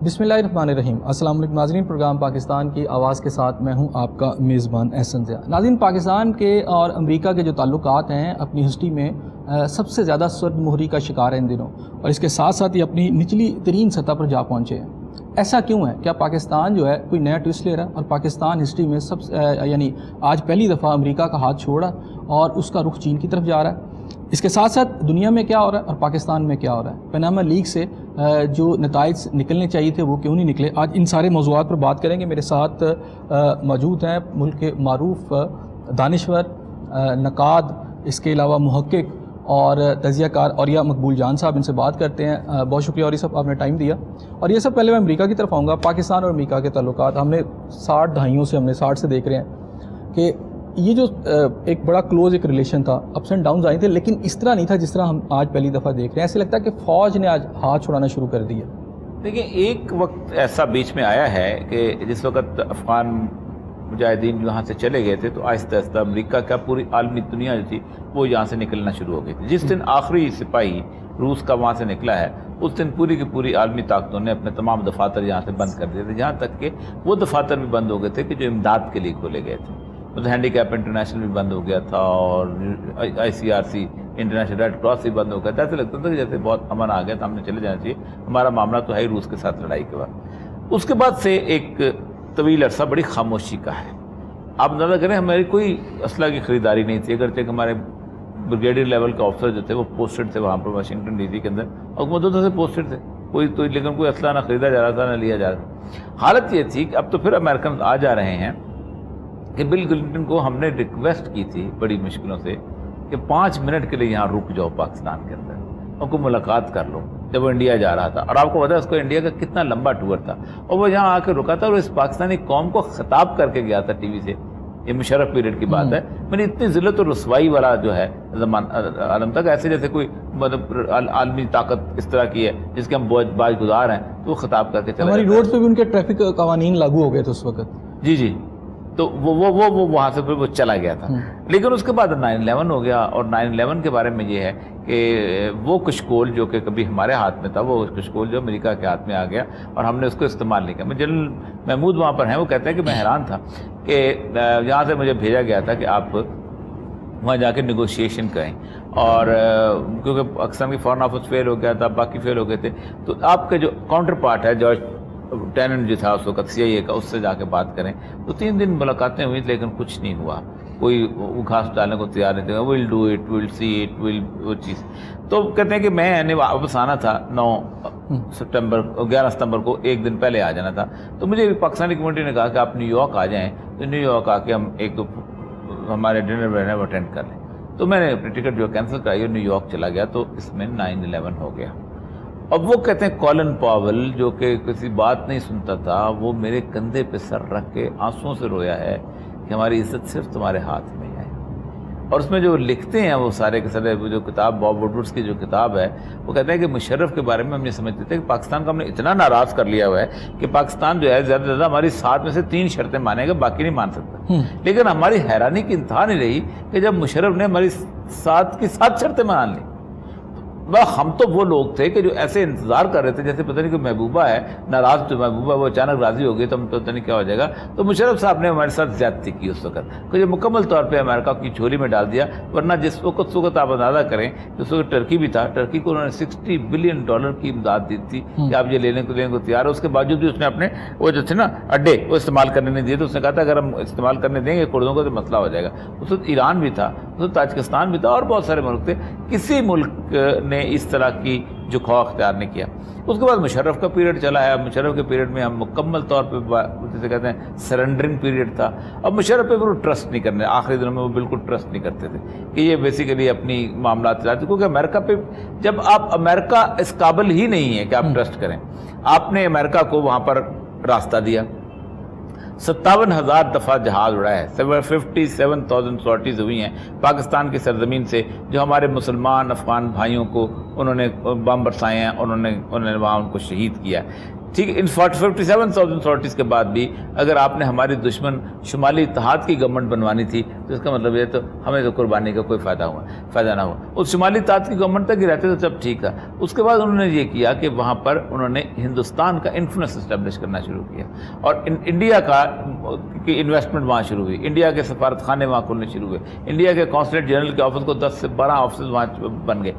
بسم اللہ الرحمن الرحیم۔ السلام علیکم ناظرین، پروگرام پاکستان کی آواز کے ساتھ میں ہوں آپ کا میزبان احسن ضیاء۔ ناظرین، پاکستان کے اور امریکہ کے جو تعلقات ہیں اپنی ہسٹری میں سب سے زیادہ سرد مہری کا شکار ہے ان دنوں، اور اس کے ساتھ ساتھ یہ اپنی نچلی ترین سطح پر جا پہنچے ہیں۔ ایسا کیوں ہے؟ کیا پاکستان جو ہے کوئی نیا ٹوسٹ لے رہا ہے اور پاکستان ہسٹری میں یعنی آج پہلی دفعہ امریکہ کا ہاتھ چھوڑا اور اس کا رخ چین کی طرف جا رہا ہے؟ اس کے ساتھ ساتھ دنیا میں کیا ہو رہا ہے اور پاکستان میں کیا ہو رہا ہے؟ پاناما لیک سے جو نتائج نکلنے چاہیے تھے وہ کیوں نہیں نکلے؟ آج ان سارے موضوعات پر بات کریں گے۔ میرے ساتھ موجود ہیں ملک کے معروف دانشور، نقاد، اس کے علاوہ محقق اور تجزیہ کار اوریہ مقبول جان صاحب۔ ان سے بات کرتے ہیں۔ بہت شکریہ اوریہ صاحب، آپ نے ٹائم دیا۔ اور یہ سب پہلے میں امریکہ کی طرف آؤں گا۔ پاکستان اور امریکہ کے تعلقات ہم نے 60 دہائیوں سے 60 سے دیکھ رہے ہیں کہ یہ جو ایک بڑا کلوز ایک ریلیشن تھا، اپس اینڈ ڈاؤنز آئے تھے، لیکن اس طرح نہیں تھا جس طرح ہم آج پہلی دفعہ دیکھ رہے ہیں۔ ایسے لگتا ہے کہ فوج نے آج ہاتھ چھوڑانا شروع کر دیا۔ دیکھیں، ایک وقت ایسا بیچ میں آیا ہے کہ جس وقت افغان مجاہدین وہاں سے چلے گئے تھے تو آہستہ آہستہ امریکہ کا پوری عالمی دنیا جو تھی وہ یہاں سے نکلنا شروع ہو گئی تھی۔ جس دن آخری سپاہی روس کا وہاں سے نکلا ہے اس دن پوری کی پوری عالمی طاقتوں نے اپنے تمام دفاتر یہاں سے بند کر دیے تھے، جہاں تک کہ وہ دفاتر بھی بند ہو گئے تھے کہ جو امداد کے لیے کھولے گئے تھے۔ مطلب ہینڈی کیپ انٹرنیشنل بھی بند ہو گیا تھا اور ICRC انٹرنیشنل ریڈ کراس بھی بند ہو گیا تھا۔ ایسے لگتا تھا کہ جیسے بہت امن آ گیا تھا، ہم نے چلے جانا چاہیے، ہمارا معاملہ تو ہے ہی روس کے ساتھ لڑائی کے بعد۔ اس کے بعد سے ایک طویل عرصہ بڑی خاموشی کا ہے۔ آپ اندازہ کریں، ہماری کوئی اسلحہ کی خریداری نہیں تھی، اگرچہ کہ ہمارے بریگیڈیئر لیول کے آفسر جو تھے وہ پوسٹڈ تھے وہاں پر واشنگٹن DC کے اندر، اور مدتوں سے پوسٹڈ تھے، لیکن کوئی اسلحہ نہ خریدا جا رہا تھا نہ لیا جا رہا تھا۔ حالت یہ تھی کہ اب تو پھر امریکن آ جا رہے ہیں کہ بل کلنٹن کو ہم نے ریکویسٹ کی تھی بڑی مشکلوں سے کہ 5 منٹ کے لیے یہاں رک جاؤ پاکستان کے اندر، ان کو ملاقات کر لو، جب وہ انڈیا جا رہا تھا۔ اور آپ کو پتا ہے اس کو انڈیا کا کتنا لمبا ٹور تھا، اور وہ یہاں آ کے رکا تھا اور اس پاکستانی قوم کو خطاب کر کے گیا تھا ٹی وی سے۔ یہ مشرف پیریڈ کی بات ہے۔ میں نے اتنی ذلت اور رسوائی والا جو ہے زمان عالم تک، ایسے جیسے کوئی مطلب عالمی طاقت اس طرح کی ہے جس کے ہم باج گزار ہیں، تو وہ خطاب کر کے چلا ہماری روڈ پہ بھی ان کے ٹریفک قوانین لاگو ہو گئے تھے اس وقت۔ جی تو وہ وہاں سے پھر وہ چلا گیا تھا۔ لیکن اس کے بعد 9/11 ہو گیا، اور 9/11 کے بارے میں یہ ہے کہ وہ کشکول جو کہ کبھی ہمارے ہاتھ میں تھا، وہ کشکول جو امریکہ کے ہاتھ میں آ گیا اور ہم نے اس کو استعمال نہیں کیا۔ جنرل محمود وہاں پر ہیں، وہ کہتے ہیں کہ میں حیران تھا کہ یہاں سے مجھے بھیجا گیا تھا کہ آپ وہاں جا کے نیگوشیشن کریں، اور کیونکہ پاکستان کی فارن آفس فیل ہو گیا تھا، باقی فیل ہو گئے تھے، تو آپ کے جو کاؤنٹر پارٹ ہے جارج ٹیننٹ جو تھا اس وقت CIA کا، اس سے جا کے بات کریں۔ تو 3 دن ملاقاتیں ہوئی لیکن کچھ نہیں ہوا، کوئی گھاس ڈالنے کو تیار نہیں تھا۔ Well do it, well see it, وہ چیز۔ تو کہتے ہیں کہ میں نے واپس آنا تھا 11 ستمبر کو، 1 دن پہلے آ جانا تھا۔ تو مجھے پاکستانی کمیونٹی نے کہا کہ آپ نیو یارک آ جائیں، تو نیو یارک آ کے ہم 1-2 ہمارے ڈنر وغیرہ وہ اٹینڈ کر لیں۔ تو میں نے اپنی ٹکٹ جو کینسل کرائی اور نیو یارک چلا گیا، تو اس میں 9/11 ہو گیا۔ اب وہ کہتے ہیں کولن پاول جو کہ کسی بات نہیں سنتا تھا، وہ میرے کندھے پہ سر رکھ کے آنسوؤں سے رویا ہے کہ ہماری عزت صرف تمہارے ہاتھ میں ہے۔ اور اس میں جو لکھتے ہیں وہ سارے کے سارے، جو کتاب باب ووڈورڈز کی جو کتاب ہے، وہ کہتے ہیں کہ مشرف کے بارے میں ہم یہ سمجھتے تھے کہ پاکستان کو ہم نے اتنا ناراض کر لیا ہوا ہے کہ پاکستان جو ہے زیادہ سے زیادہ ہماری 7 میں سے 3 شرطیں مانے گا، باقی نہیں مان سکتا۔ لیکن ہماری حیرانی کی انتہا نہیں رہی کہ جب مشرف نے ہماری 7 کی 7 شرطیں مان لیں۔ ہم تو وہ لوگ تھے کہ جو ایسے انتظار کر رہے تھے جیسے پتہ نہیں کہ محبوبہ ہے ناراض، تو محبوبہ وہ اچانک راضی ہو گئی تو ہم تو پتہ نہیں کیا ہو جائے گا۔ تو مشرف صاحب نے ہمارے ساتھ زیادتی کی اس وقت، کہ جو مکمل طور پہ امریکہ کی جھولی میں ڈال دیا۔ ورنہ جس وقت آپ اندازہ کریں کہ اس وقت ٹرکی بھی تھا، ٹرکی کو انہوں نے $60 بلین کی امداد دی تھی کہ آپ یہ لینے کو تیار ہے۔ اس کے باوجود بھی اس نے اپنے وہ جو تھے نا اڈے وہ استعمال کرنے نہیں دیے، تو اس نے کہا تھا اگر ہم استعمال کرنے دیں گے کردوں کو تو مسئلہ ہو جائے گا۔ اس وقت ایران بھی تھا، اس وقت تاجکستان بھی تھا، اور بہت سارے ملک تھے۔ کسی ملک نے اس طرح کی جو خواہ اختیار نہیں کیا۔ اس کے بعد مشرف کا پیریڈ چلا ہے۔ مشرف کے پیریڈ میں ہم مکمل طور پہ جسے کہتے ہیں سرنڈرنگ پیریڈ تھا۔ اب مشرف پہ وہ ٹرسٹ نہیں کرنے، آخری دنوں میں وہ بالکل ٹرسٹ نہیں کرتے تھے کہ یہ بیسیکلی اپنی معاملات چلاتے، کیونکہ امریکہ پہ جب آپ امریکہ اس قابل ہی نہیں ہے کہ آپ ٹرسٹ کریں۔ آپ نے امریکہ کو وہاں پر راستہ دیا، 57,000 دفعہ جہاز اڑا ہے، 57,000 سارٹیز ہوئی ہیں پاکستان کی سرزمین سے، جو ہمارے مسلمان افغان بھائیوں کو انہوں نے بم برسائے ہیں، انہوں نے وہاں ان کو شہید کیا ہے۔ ٹھیک ہے. ان 57,000 سارٹیز کے بعد بھی اگر آپ نے ہماری دشمن شمالی اتحاد کی گورنمنٹ بنوانی تھی تو اس کا مطلب یہ تو ہمیں تو قربانی کا کوئی فائدہ نہ ہوا. اس شمالی اتحاد کی گورنمنٹ تک ہی رہتے تو سب ٹھیک تھا. اس کے بعد انہوں نے یہ کیا کہ وہاں پر انہوں نے ہندوستان کا انفلوئنس اسٹیبلش کرنا شروع کیا اور انڈیا کی انویسٹمنٹ وہاں شروع ہوئی. انڈیا کے سفارت خانے وہاں کھولنے شروع ہوئے. انڈیا کے قونصلیٹ جنرل کے آفس کو 10 سے 12 آفسز وہاں بن گئے.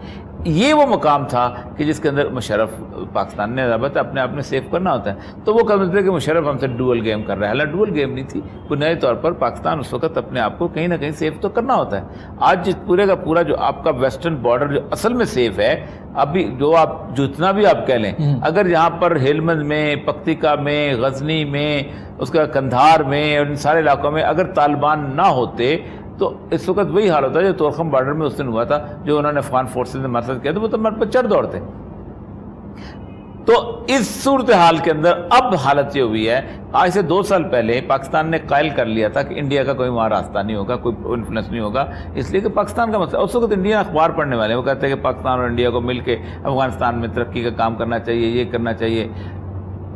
یہ وہ مقام تھا کہ جس کے اندر مشرف پاکستان نے ضابطہ اپنے آپ نے سیو کرنا ہوتا ہے. تو وہ کہتے کہ مشرف ہم سے ڈوئل گیم کر رہا ہے. حالانکہ ڈوئل گیم نہیں تھی. بنیادی طور پر پاکستان اس وقت اپنے آپ کو کہیں نہ کہیں سیف تو کرنا ہوتا ہے. آج پورے کا پورا جو آپ کا ویسٹرن بارڈر جو اصل میں سیف ہے, ابھی جو آپ جتنا بھی آپ کہہ لیں, اگر یہاں پر ہیلمند میں, پکتیکا میں, غزنی میں, اس کا کندھار میں اور ان سارے علاقوں میں اگر طالبان نہ ہوتے تو اس وقت وہی حال ہوتا ہے جو تورخم بارڈر میں اس دن ہوا تھا, جو انہوں نے افغان فورسز نے مرسد کیا تھا, وہ تو ہمارے پر چڑھ دوڑتے. تو اس صورتحال کے اندر اب حالت یہ ہوئی ہے, آج سے 2 سال پہلے پاکستان نے قائل کر لیا تھا کہ انڈیا کا کوئی وہاں راستہ نہیں ہوگا, کوئی انفلوئنس نہیں ہوگا, اس لیے کہ پاکستان کا مسئلہ. اس وقت انڈین اخبار پڑھنے والے وہ کہتے ہیں کہ پاکستان اور انڈیا کو مل کے افغانستان میں ترقی کا کام کرنا چاہیے, یہ کرنا چاہیے.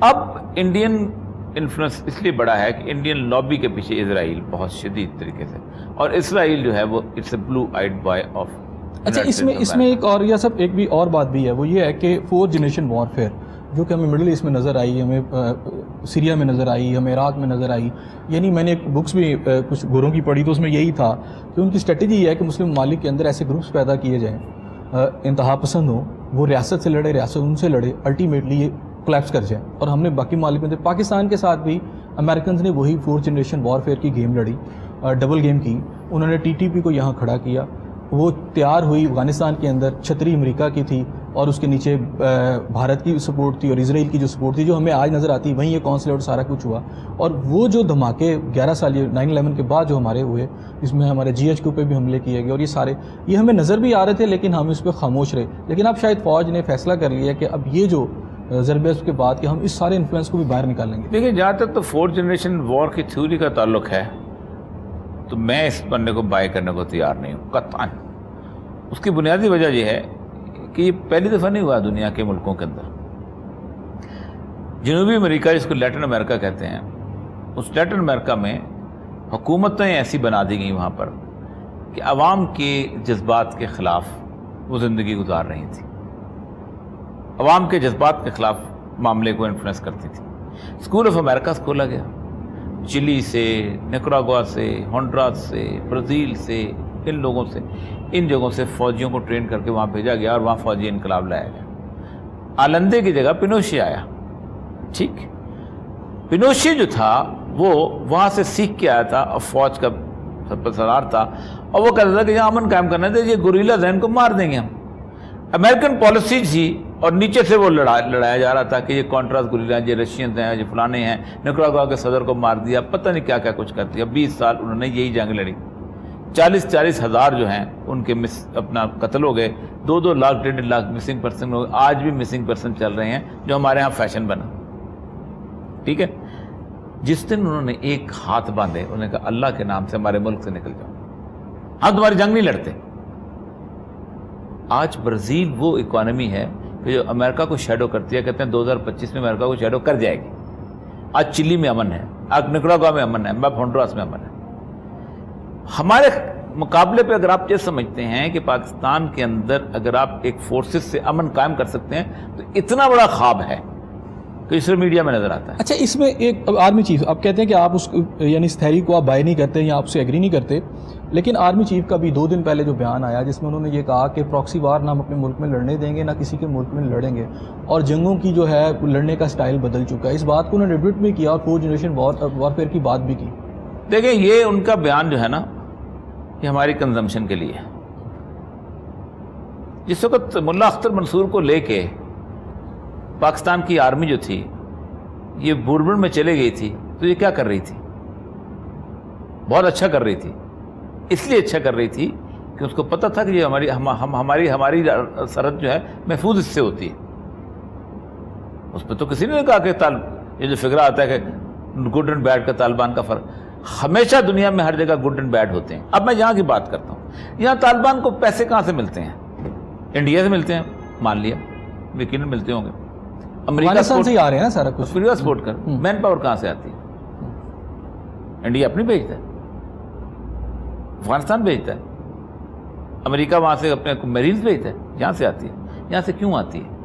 اب انڈین انفلوئنس اس لیے بڑا ہے کہ انڈین لابی کے پیچھے اسرائیل بہت شدید طریقے سے, اور اسرائیل جو ہے وہ it's a blue eyed boy of. اچھا, اس میں ایک اور ایک بھی اور بات بھی ہے, وہ یہ ہے کہ 4 جنریشن وارفیئر جو کہ ہمیں مڈل ایسٹ میں نظر آئی, ہمیں سیریا میں نظر آئی, ہمیں عراق میں نظر آئی. یعنی میں نے ایک بکس بھی کچھ گوروں کی پڑھی تو اس میں یہی تھا کہ ان کی اسٹریٹجی یہ ہے کہ مسلم ممالک کے اندر ایسے گروپس پیدا کیے جائیں, انتہا پسند ہوں, وہ ریاست سے لڑے, ریاست ان سے لڑے, الٹیمیٹلی یہ کلیپس کر جائیں. اور ہم نے باقی ممالک میں پاکستان کے ساتھ بھی امریکنز نے وہی 4 جنریشن وارفیئر کی گیم لڑی, ڈبل گیم کی. انہوں نے TTP کو یہاں کھڑا کیا, وہ تیار ہوئی افغانستان کے اندر, چھتری امریکہ کی تھی اور اس کے نیچے بھارت کی سپورٹ تھی اور اسرائیل کی جو سپورٹ تھی جو ہمیں آج نظر آتی, وہیں یہ کونسلیٹ سارا کچھ ہوا. اور وہ جو دھماکے 11 سال یہ 9/11 کے بعد جو ہمارے ہوئے, اس میں ہمارے GHQ پہ بھی حملے کیے گئے, اور یہ ہمیں نظر بھی آ رہے تھے لیکن ہم اس پہ خاموش رہے. لیکن اب شاید فوج نے فیصلہ کر لیا کہ اب یہ جو ضربے اس کے بعد کہ ہم اس سارے انفلوئنس کو بھی باہر نکالیں گے. دیکھیں, جہاں تک تو 4 جنریشن وار کی تھیوری کا تعلق ہے تو میں اس بننے کو بائی کرنے کو تیار نہیں ہوں قطعاً. اس کی بنیادی وجہ یہ ہے کہ یہ پہلی دفعہ نہیں ہوا دنیا کے ملکوں کے اندر. جنوبی امریکہ جس کو لیٹن امریکہ کہتے ہیں, اس لیٹن امریکہ میں حکومتیں ایسی بنا دی گئیں وہاں پر کہ عوام کے جذبات کے خلاف وہ زندگی گزار رہی تھی, عوام کے جذبات کے خلاف معاملے کو انفلوئنس کرتی تھی. اسکول آف امریکہ کھولا گیا, چلی سے, نکراگوا سے, ہونڈراس سے, برازیل سے, ان لوگوں سے, ان جگہوں سے فوجیوں کو ٹرین کر کے وہاں بھیجا گیا اور وہاں فوجی انقلاب لایا گیا. آلندے کی جگہ پینوشے آیا. ٹھیک, پینوشے جو تھا وہ وہاں سے سیکھ کے آیا تھا اور فوج کا سربراہ تھا, اور وہ کہتا تھا کہ یہاں امن قائم کرنا تھا, یہ گوریلا ذہن کو مار دیں گے ہم. امریکن پالیسی تھی اور نیچے سے وہ لڑایا جا رہا تھا کہ یہ کانٹراس گوریلا, یہ رشینز ہیں, یہ فلانے ہیں, نکراگوا کے صدر کو مار دیا, پتہ نہیں کیا کیا کچھ کر دیا. 20 سال انہوں نے یہی جنگ لڑی. 40 ہزار جو ہیں ان کے اپنا قتل ہو گئے, 2 lakh 1.5 lakh missing person who گئے. آج بھی مسنگ پرسن چل رہے ہیں جو ہمارے ہاں فیشن بنا. ٹھیک ہے, جس دن انہوں نے ایک ہاتھ باندھے, انہوں نے کہا اللہ کے نام سے ہمارے ملک سے نکل جاؤ, ہم تمہاری جنگ نہیں لڑتے. آج برازیل وہ اکانومی ہے کہ جو امریکہ کو شیڈو کرتی ہے, کہتے ہیں 2025 میں امریکہ کو شیڈو کر جائے گی. آج چلی میں امن ہے, آج نکراگوا میں امن ہے, ہونڈراس میں امن ہے. ہمارے مقابلے پہ اگر آپ یہ سمجھتے ہیں کہ پاکستان کے اندر اگر آپ ایک فورسز سے امن قائم کر سکتے ہیں تو اتنا بڑا خواب ہے کہ اس میڈیا میں نظر آتا ہے. اچھا, اس میں ایک آرمی چیف آپ کہتے ہیں کہ آپ اس یعنی اس تحریک کو آپ بائی نہیں کرتے یا آپ سے ایگری نہیں کرتے, لیکن آرمی چیف کا بھی 2 دن پہلے جو بیان آیا جس میں انہوں نے یہ کہا کہ پراکسی وار نہ ہم اپنے ملک میں لڑنے دیں گے نہ کسی کے ملک میں لڑیں گے, اور جنگوں کی جو ہے لڑنے کا سٹائل بدل چکا ہے. اس بات کو انہوں نے ریپیٹ بھی کیا اور 4 جنریشن وارفیئر کی بات بھی کی. دیکھیں, یہ ان کا بیان جو ہے نا, یہ ہماری کنزمپشن کے لیے ہے. جس وقت ملا اختر منصور کو لے کے پاکستان کی آرمی جو تھی یہ بوربن میں چلے گئی تھی تو یہ کیا کر رہی تھی؟ بہت اچھا کر رہی تھی. اس لیے اچھا کر رہی تھی کہ اس کو پتہ تھا کہ یہ ہماری سرحد جو ہے محفوظ اس سے ہوتی ہے. اس پہ تو کسی نے کہا کہ یہ جو فکرہ آتا ہے کہ گڈ اینڈ بیڈ کا طالبان کا فرق, ہمیشہ دنیا میں ہر جگہ گڈ اینڈ بیڈ ہوتے ہیں. اب میں یہاں کی بات کرتا ہوں, یہاں طالبان کو پیسے کہاں سے ملتے ہیں؟ انڈیا سے ملتے ہیں, مان لیا, یقیناً ملتے ہوں گے. افغانستان سے ہی آ رہے ہیں نا سارا کچھ. امریکہ سپورٹ کر, مین پاور کہاں سے آتی ہے؟ انڈیا اپنی بھیجتا ہے, افغانستان بھیجتا ہے, امریکہ وہاں سے اپنے میرینز بھیجتا ہے. یہاں سے آتی ہے. یہاں سے کیوں آتی ہے؟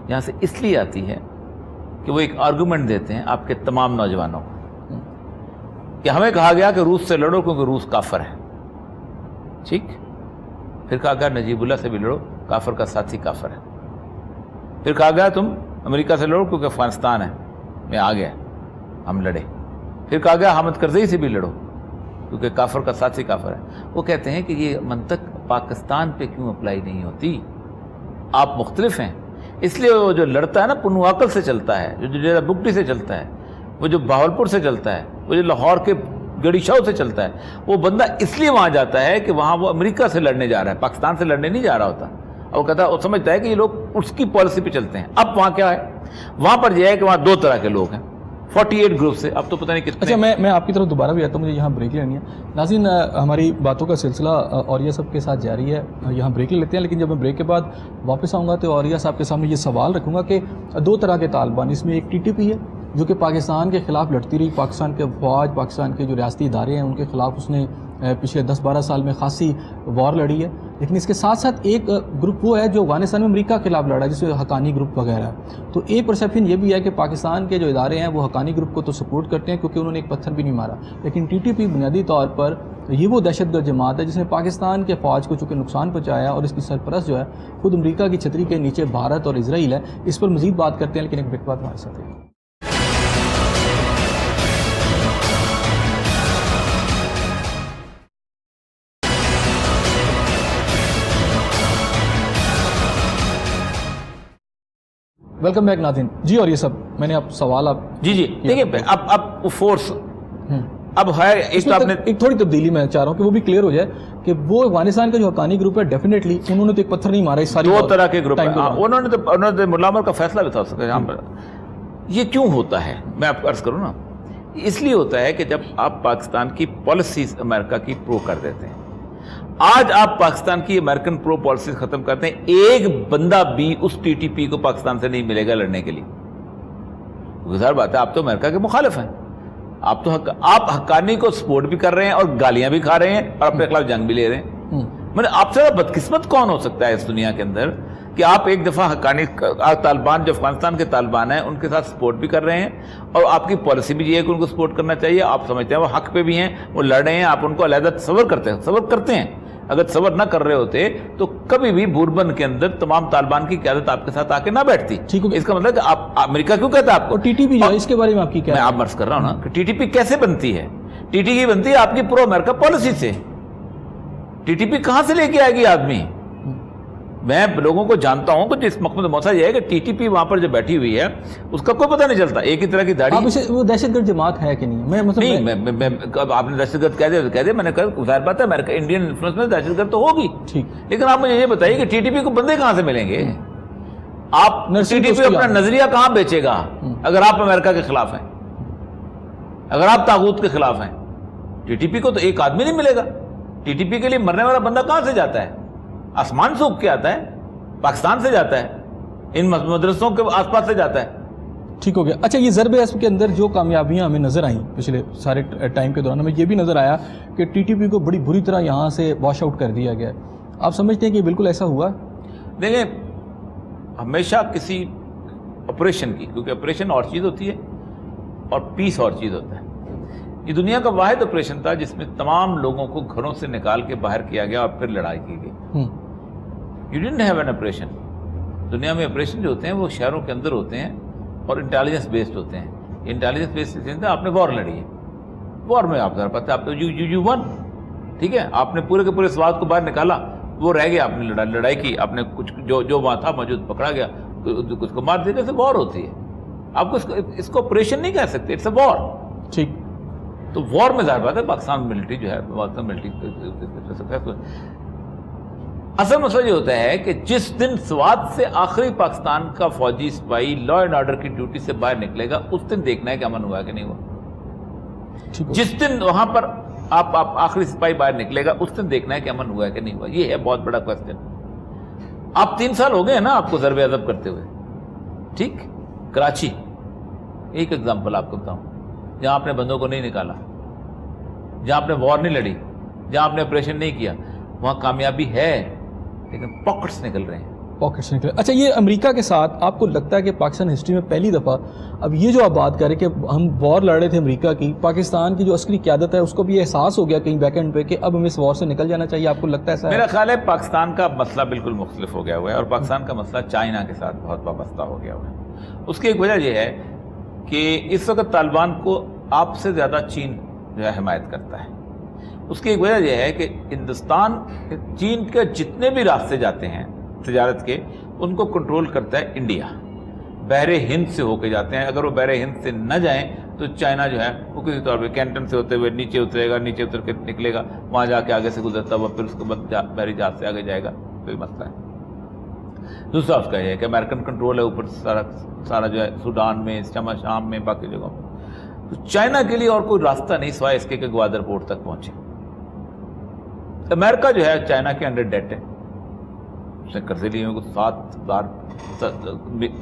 یہاں سے اس لیے آتی ہے کہ وہ ایک آرگومنٹ دیتے ہیں آپ کے تمام نوجوانوں کو کہ ہمیں کہا گیا کہ روس سے لڑو کیونکہ روس کافر ہے, ٹھیک. پھر کہا گیا نجیب اللہ سے بھی لڑو, کافر کا ساتھی کافر ہے. پھر کہا گیا تم امریکہ سے لڑو کیونکہ افغانستان ہے, میں آ گیا, ہم لڑے. پھر کہا گیا حامد کرزئی سے بھی لڑو کیونکہ کافر کا ساتھی کافر ہے. وہ کہتے ہیں کہ یہ منطق پاکستان پہ کیوں اپلائی نہیں ہوتی؟ آپ مختلف ہیں, اس لیے وہ جو لڑتا ہے نا پنواکل سے چلتا ہے, جو ڈیرہ بگٹی سے چلتا ہے, وہ جو بہاولپور سے چلتا ہے, وہ جو لاہور کے گڑی شاہ سے چلتا ہے, وہ بندہ اس لیے وہاں جاتا ہے کہ وہاں وہ امریکہ سے لڑنے جا رہا ہے, پاکستان سے لڑنے نہیں جا رہا ہوتا. اور کہتا ہے, وہ سمجھتا ہے کہ یہ لوگ اس کی پالیسی پہ چلتے ہیں. اب وہاں کیا ہے؟ وہاں پر یہ ہے کہ وہاں دو طرح کے لوگ ہیں, 48 گروپ سے, اب تو پتہ نہیں کتنے. اچھا, میں آپ کی طرف دوبارہ بھی آتا ہوں, مجھے یہاں بریک لینی ہے. ناظرین, ہماری باتوں کا سلسلہ اوریہ صاحب کے ساتھ جاری ہے, یہاں بریک لے لیتے ہیں. لیکن جب میں بریک کے بعد واپس آؤں گا تو اوریہ صاحب کے سامنے یہ سوال رکھوں گا کہ دو طرح کے طالبان, اس میں ایک ٹی ٹی پی ہے جو کہ پاکستان کے خلاف لڑتی رہی, پاکستان کے فوج, پاکستان کے جو ریاستی ادارے ہیں ان کے خلاف اس نے پچھلے 10-12 سال میں خاصی وار لڑی ہے. لیکن اس کے ساتھ ساتھ ایک گروپ وہ ہے جو افغانستان میں امریکہ کے خلاف لڑا ہے, جسے حقانی گروپ وغیرہ ہے. تو ایک پرسیپشن یہ بھی ہے کہ پاکستان کے جو ادارے ہیں وہ حقانی گروپ کو تو سپورٹ کرتے ہیں کیونکہ انہوں نے ایک پتھر بھی نہیں مارا, لیکن ٹی ٹی پی بنیادی طور پر یہ وہ دہشت گرد جماعت ہے جس نے پاکستان کے فوج کو چونکہ نقصان پہنچایا, اور اس کی سرپرست جو ہے خود امریکہ کی چھتری کے نیچے بھارت اور اسرائیل ہے. اس پر مزید بات کرتے ہیں, لیکن ایک بریک بعد ہمارے ساتھ ہے. ویلکم بیک ناظرین. جی, اور یہ سب میں نے اب سوال آپ جی دیکھیں, اب فورس اب ہے ایک تھوڑی تبدیلی میں چاہ رہا ہوں کہ وہ بھی کلیئر ہو جائے کہ وہ افغانستان کا جو حقانی گروپ ہے ڈیفینیٹلی انہوں نے تو ایک پتھر نہیں مارا. اس ساری دو طرح کے گروپ ہیں, انہوں نے ملا عمر کا فیصلہ بھی تھا اس کا. یہ کیوں ہوتا ہے میں آپ کو عرض کروں نا, اس لیے ہوتا ہے کہ جب آپ پاکستان کی پالیسیز امریکہ کی پرو کر دیتے ہیں. آج آپ پاکستان کی امریکن پرو پالیسیز ختم کرتے ہیں, ایک بندہ بھی اس ٹی ٹی پی کو پاکستان سے نہیں ملے گا لڑنے کے لیے. ظاہر بات ہے آپ تو امریکہ کے مخالف ہیں, آپ حقانی کو سپورٹ بھی کر رہے ہیں اور گالیاں بھی کھا رہے ہیں اور اپنے خلاف جنگ بھی لے رہے ہیں. آپ سے بدقسمت کون ہو سکتا ہے اس دنیا کے اندر کہ آپ ایک دفعہ حقانی طالبان جو افغانستان کے طالبان ہیں ان کے ساتھ سپورٹ بھی کر رہے ہیں, اور آپ کی پالیسی بھی یہ ہے کہ ان کو سپورٹ کرنا چاہیے. آپ سمجھتے ہیں وہ حق پہ بھی ہیں, وہ لڑ رہے ہیں, آپ ان کو علیحدہ تصور کرتے ہیں. اگر تصور نہ کر رہے ہوتے تو کبھی بھی بوربن کے اندر تمام طالبان کی قیادت آپ کے ساتھ آ کے نہ بیٹھتی. اس کا مطلب کہ آپ امریکہ کیوں کہتا ہے آپ کو ٹی ٹی پی جو ہے, اس کے بارے میں آپ کی کیا؟ میں آپ مرض کر رہا ہوں نا کہ ٹی ٹی پی کیسے بنتی ہے. ٹی ٹی پی بنتی ہے آپ کی پرو امریکہ پالیسی سے. ٹی ٹی پی کہاں سے لے کے آئے گی آدمی؟ میں لوگوں کو جانتا ہوں کہ جس مقصد موسا یہ ہے کہ ٹی ٹی پی وہاں پر جو بیٹھی ہوئی ہے اس کا کوئی پتہ نہیں چلتا, ایک ہی طرح کی داڑھی. وہ دہشت گرد جماعت ہے کہ نہیں؟ آپ نے دہشت گرد کہہ دیا, میں نے کہا ظاہر بات ہے امریکہ انڈین انفلوئنس میں دہشت گرد تو ہوگی, ٹھیک, لیکن آپ مجھے یہ بتائیے کہ ٹی ٹی پی کو بندے کہاں سے ملیں گے؟ آپ ٹی ٹی پی اپنا نظریہ کہاں بیچے گا اگر آپ امریکہ کے خلاف ہیں, اگر آپ طاغوت کے خلاف ہیں؟ ٹی ٹی پی کو تو ایک آدمی نہیں ملے گا. ٹی ٹی پی کے لیے مرنے والا بندہ کہاں سے جاتا ہے؟ آسمان سے اگ کے آتا ہے, پاکستان سے جاتا ہے, ان مدرسوں کے آس پاس سے جاتا ہے. ٹھیک ہو گیا. اچھا, یہ ضرب عصب کے اندر جو کامیابیاں ہمیں نظر آئیں پچھلے سارے ٹائم کے دوران, ہمیں یہ بھی نظر آیا کہ ٹی ٹی پی کو بڑی بری طرح یہاں سے واش آؤٹ کر دیا گیا. آپ سمجھتے ہیں کہ بالکل ایسا ہوا؟ دیکھیں, ہمیشہ کسی آپریشن کی, کیونکہ آپریشن اور چیز ہوتی ہے اور پیس اور چیز ہوتا ہے. یہ دنیا کا واحد آپریشن تھا جس میں تمام لوگوں کو گھروں سے نکال کے باہر کیا گیا اور پھر لڑائی کی گئی. You didn't have an operation. دنیا میں آپریشن جو ہوتے ہیں وہ شہروں کے اندر ہوتے ہیں اور انٹیلیجنس بیسڈ ہوتے ہیں. انٹیلیجنس بیسڈ آپ نے وار لڑی ہے, وار میں آپ ذرا پتہ آپ یو ون, ٹھیک ہے, آپ نے پورے کے پورے سواد کو باہر نکالا, وہ رہ گیا, آپ نے لڑائی کی, آپ نے کچھ جو وہاں تھا موجود پکڑا گیا, اس کو مار دینے سے وار ہوتی ہے. آپ کو اس کو آپریشن نہیں کہہ سکتے, اٹس اے وار. ٹھیک, تو وار میں ظاہر بات ہے پاکستان ملٹری جو ہے پاکستان ملٹری. اصل مسئلہ یہ ہوتا ہے کہ جس دن سوات سے آخری پاکستان کا فوجی سپاہی لا اینڈ آرڈر کی ڈیوٹی سے باہر نکلے گا, اس دن دیکھنا ہے کہ امن ہوا کہ نہیں ہوا. جس دن وہاں پر آپ آخری سپاہی باہر نکلے گا اس دن دیکھنا ہے کہ امن ہوا ہے کہ نہیں ہوا. یہ ہے بہت بڑا کوسچن. آپ 3 سال ہو گئے ہیں نا آپ کو ضرب عضب کرتے ہوئے, ٹھیک. کراچی ایک ایگزامپل آپ کو بتاؤں, جہاں آپ نے بندوں کو نہیں نکالا, جہاں آپ نے وار نہیں لڑی, جہاں آپ نے آپریشن نہیں کیا, وہاں کامیابی ہے لیکن پاکٹس نکل رہے ہیں. پاکٹس نکلے. اچھا, یہ امریکہ کے ساتھ آپ کو لگتا ہے کہ پاکستان ہسٹری میں پہلی دفعہ اب یہ جو آپ بات کریں کہ ہم وار لڑ رہے تھے امریکہ کی, پاکستان کی جو عسکری قیادت ہے اس کو بھی یہ احساس ہو گیا کہیں بیک اینڈ پہ کہ اب ہمیں اس وار سے نکل جانا چاہیے؟ آپ کو لگتا ہے ایسا؟ میرا خیال ہے پاکستان کا مسئلہ بالکل مختلف ہو گیا ہوا ہے, اور پاکستان کا مسئلہ چائنا کے ساتھ بہت وابستہ ہو گیا ہوا ہے. اس کی ایک وجہ یہ ہے کہ اس وقت طالبان کو آپ سے زیادہ چین جو ہے حمایت کرتا ہے. اس کی ایک وجہ یہ ہے کہ ہندوستان چین کے جتنے بھی راستے جاتے ہیں تجارت کے, ان کو کنٹرول کرتا ہے انڈیا. بحر ہند سے ہو کے جاتے ہیں, اگر وہ بحر ہند سے نہ جائیں تو چائنا جو ہے وہ کسی طور پہ کینٹن سے ہوتے ہوئے نیچے اترے گا, نیچے اتر کے نکلے گا, وہاں جا کے آگے سے گزرتا ہوا پھر اس کے بعد بحری جہاز سے آگے جائے گا. کوئی مسئلہ ہے. دوسرا اس کا یہ ہے کہ امریکن کنٹرول ہے اوپر سارا جو ہے سوڈان میں, شام میں, باقی جگہوں میں. تو چائنا کے لیے اور کوئی راستہ نہیں سوائے اس کے کہ گوادر پورٹ تک پہنچے. امریکہ جو ہے چائنا کے انڈر ڈیٹ ہے, اس نے قرضے لیے ہوئے 7,000